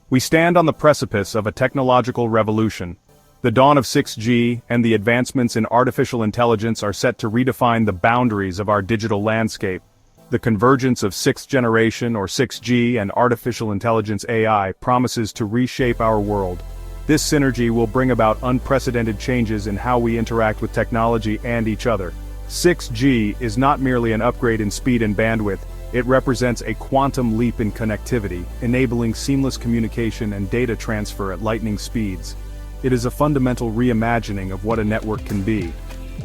We stand on the precipice of a technological revolution. The dawn of 6G and the advancements in artificial intelligence are set to redefine the boundaries of our digital landscape. The convergence of 6th generation or 6G and artificial intelligence AI promises to reshape our world. This synergy will bring about unprecedented changes in how we interact with technology and each other. 6G is not merely an upgrade in speed and bandwidth, it represents a quantum leap in connectivity, enabling seamless communication and data transfer at lightning speeds. It is a fundamental reimagining of what a network can be.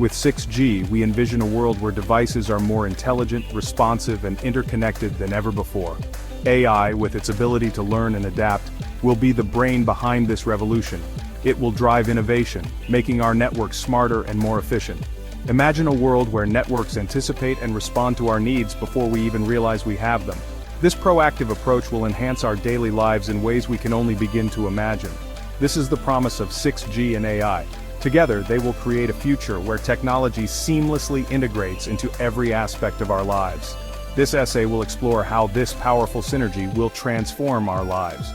With 6G, we envision a world where devices are more intelligent, responsive, and interconnected than ever before. AI, with its ability to learn and adapt, will be the brain behind this revolution. It will drive innovation, making our networks smarter and more efficient. Imagine a world where networks anticipate and respond to our needs before we even realize we have them. This proactive approach will enhance our daily lives in ways we can only begin to imagine. This is the promise of 6G and AI. Together, they will create a future where technology seamlessly integrates into every aspect of our lives. This essay will explore how this powerful synergy will transform our lives.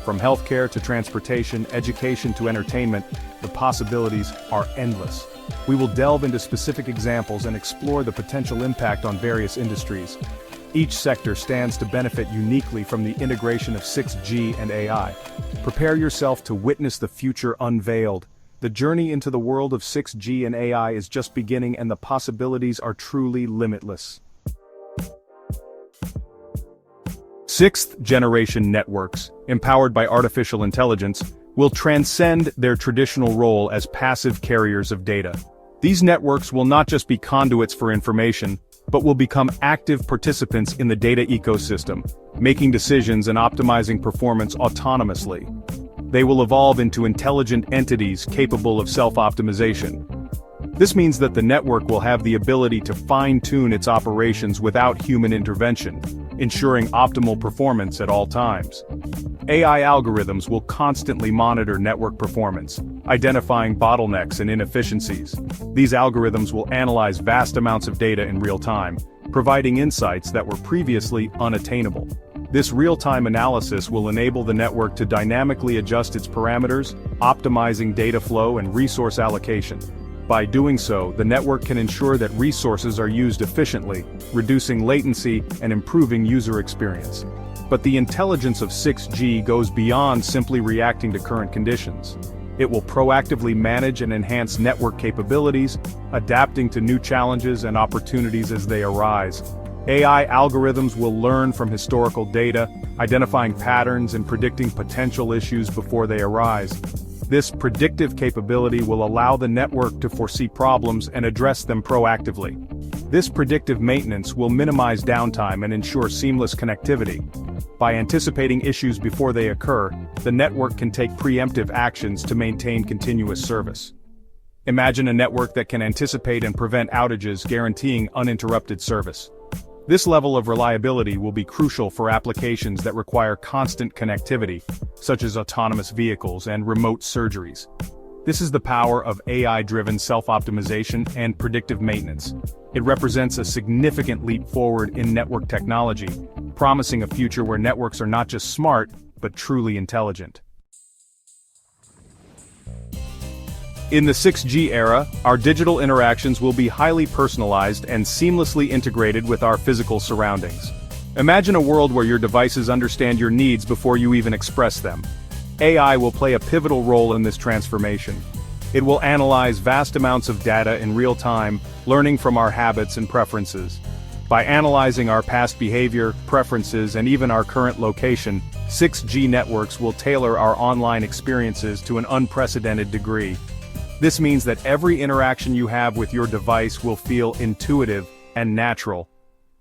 From healthcare to transportation, education to entertainment, the possibilities are endless. We will delve into specific examples and explore the potential impact on various industries. Each sector stands to benefit uniquely from the integration of 6G and AI. Prepare yourself to witness the future unveiled. The journey into the world of 6G and AI is just beginning, and the possibilities are truly limitless. 6th generation networks, empowered by artificial intelligence, will transcend their traditional role as passive carriers of data. These networks will not just be conduits for information, but will become active participants in the data ecosystem, making decisions and optimizing performance autonomously. They will evolve into intelligent entities capable of self-optimization. This means that the network will have the ability to fine-tune its operations without human intervention, ensuring optimal performance at all times. AI algorithms will constantly monitor network performance, identifying bottlenecks and inefficiencies. These algorithms will analyze vast amounts of data in real time, providing insights that were previously unattainable. This real-time analysis will enable the network to dynamically adjust its parameters, optimizing data flow and resource allocation. By doing so, the network can ensure that resources are used efficiently, reducing latency and improving user experience. But the intelligence of 6G goes beyond simply reacting to current conditions. It will proactively manage and enhance network capabilities, adapting to new challenges and opportunities as they arise. AI algorithms will learn from historical data, identifying patterns and predicting potential issues before they arise. This predictive capability will allow the network to foresee problems and address them proactively. This predictive maintenance will minimize downtime and ensure seamless connectivity. By anticipating issues before they occur, the network can take preemptive actions to maintain continuous service. Imagine a network that can anticipate and prevent outages, guaranteeing uninterrupted service. This level of reliability will be crucial for applications that require constant connectivity, such as autonomous vehicles and remote surgeries. This is the power of AI-driven self-optimization and predictive maintenance. It represents a significant leap forward in network technology, promising a future where networks are not just smart, but truly intelligent. In the 6G era, our digital interactions will be highly personalized and seamlessly integrated with our physical surroundings. Imagine a world where your devices understand your needs before you even express them. AI will play a pivotal role in this transformation. It will analyze vast amounts of data in real time, learning from our habits and preferences. By analyzing our past behavior, preferences, and even our current location, 6G networks will tailor our online experiences to an unprecedented degree. This means that every interaction you have with your device will feel intuitive and natural.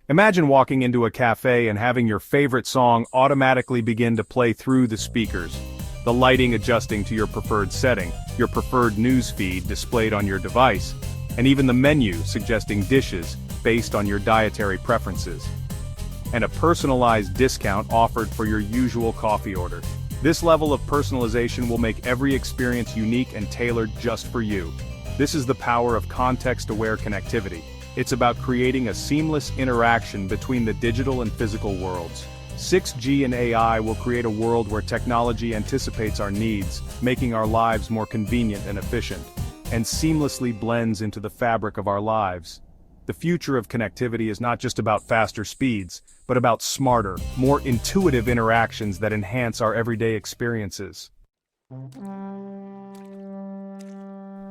Imagine walking into a cafe and having your favorite song automatically begin to play through the speakers, the lighting adjusting to your preferred setting, your preferred news feed displayed on your device, and even the menu suggesting dishes based on your dietary preferences. And a personalized discount offered for your usual coffee order. This level of personalization will make every experience unique and tailored just for you. This is the power of context-aware connectivity. It's about creating a seamless interaction between the digital and physical worlds. 6G and AI will create a world where technology anticipates our needs, making our lives more convenient and efficient, and seamlessly blends into the fabric of our lives. The future of connectivity is not just about faster speeds, but about smarter, more intuitive interactions that enhance our everyday experiences.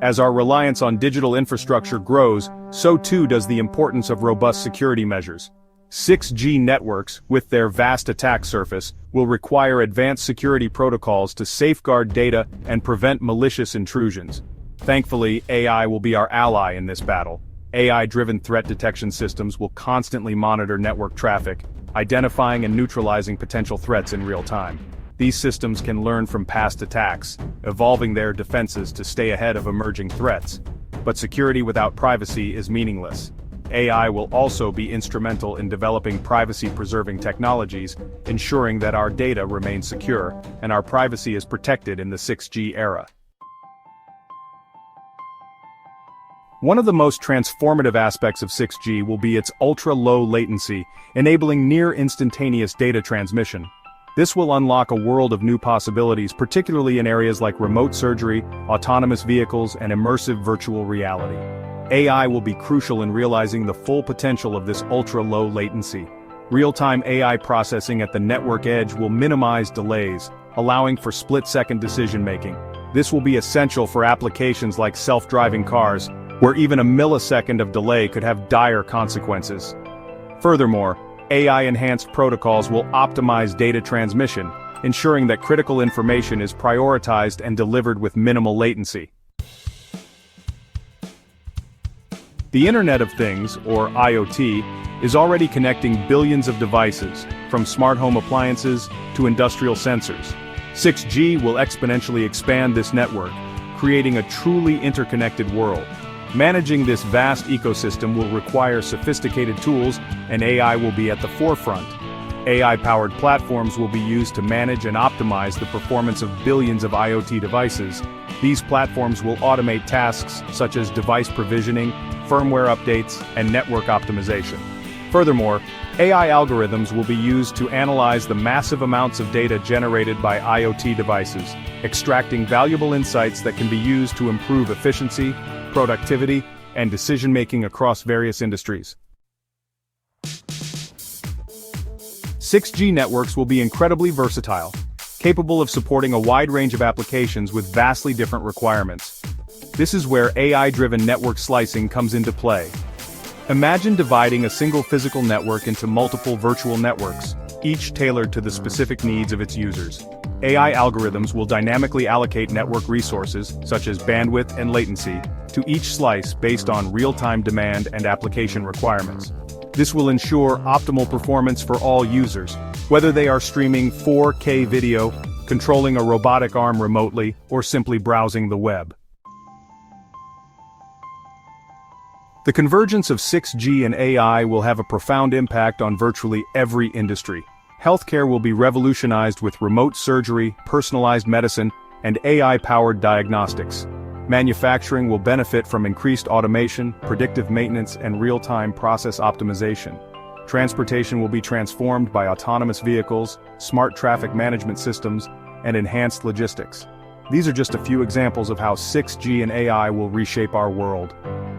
As our reliance on digital infrastructure grows, so too does the importance of robust security measures. 6G networks, with their vast attack surface, will require advanced security protocols to safeguard data and prevent malicious intrusions. Thankfully, AI will be our ally in this battle. AI-driven threat detection systems will constantly monitor network traffic, identifying and neutralizing potential threats in real time. These systems can learn from past attacks, evolving their defenses to stay ahead of emerging threats. But security without privacy is meaningless. AI will also be instrumental in developing privacy-preserving technologies, ensuring that our data remains secure and our privacy is protected in the 6G era. One of the most transformative aspects of 6G will be its ultra-low latency, enabling near-instantaneous data transmission. This will unlock a world of new possibilities, particularly in areas like remote surgery, autonomous vehicles, and immersive virtual reality. AI will be crucial in realizing the full potential of this ultra-low latency. Real-time AI processing at the network edge will minimize delays, allowing for split-second decision-making. This will be essential for applications like self-driving cars, where even a millisecond of delay could have dire consequences. Furthermore, AI-enhanced protocols will optimize data transmission, ensuring that critical information is prioritized and delivered with minimal latency. The Internet of Things, or IoT, is already connecting billions of devices, from smart home appliances to industrial sensors. 6G will exponentially expand this network, creating a truly interconnected world. Managing this vast ecosystem will require sophisticated tools, and AI will be at the forefront. AI-powered platforms will be used to manage and optimize the performance of billions of IoT devices. These platforms will automate tasks such as device provisioning, firmware updates, and network optimization. Furthermore, AI algorithms will be used to analyze the massive amounts of data generated by IoT devices, extracting valuable insights that can be used to improve efficiency, productivity, and decision-making across various industries. 6G networks will be incredibly versatile, capable of supporting a wide range of applications with vastly different requirements. This is where AI-driven network slicing comes into play. Imagine dividing a single physical network into multiple virtual networks, each tailored to the specific needs of its users. AI algorithms will dynamically allocate network resources, such as bandwidth and latency, to each slice based on real-time demand and application requirements. This will ensure optimal performance for all users, whether they are streaming 4K video, controlling a robotic arm remotely, or simply browsing the web. The convergence of 6G and AI will have a profound impact on virtually every industry. Healthcare will be revolutionized with remote surgery, personalized medicine, and AI-powered diagnostics. Manufacturing will benefit from increased automation, predictive maintenance, and real-time process optimization. Transportation will be transformed by autonomous vehicles, smart traffic management systems, and enhanced logistics. These are just a few examples of how 6G and AI will reshape our world.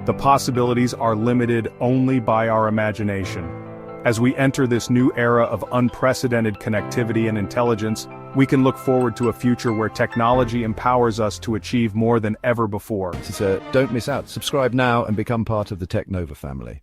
The possibilities are limited only by our imagination. As we enter this new era of unprecedented connectivity and intelligence, we can look forward to a future where technology empowers us to achieve more than ever before. Don't miss out. Subscribe now and become part of the Technova family.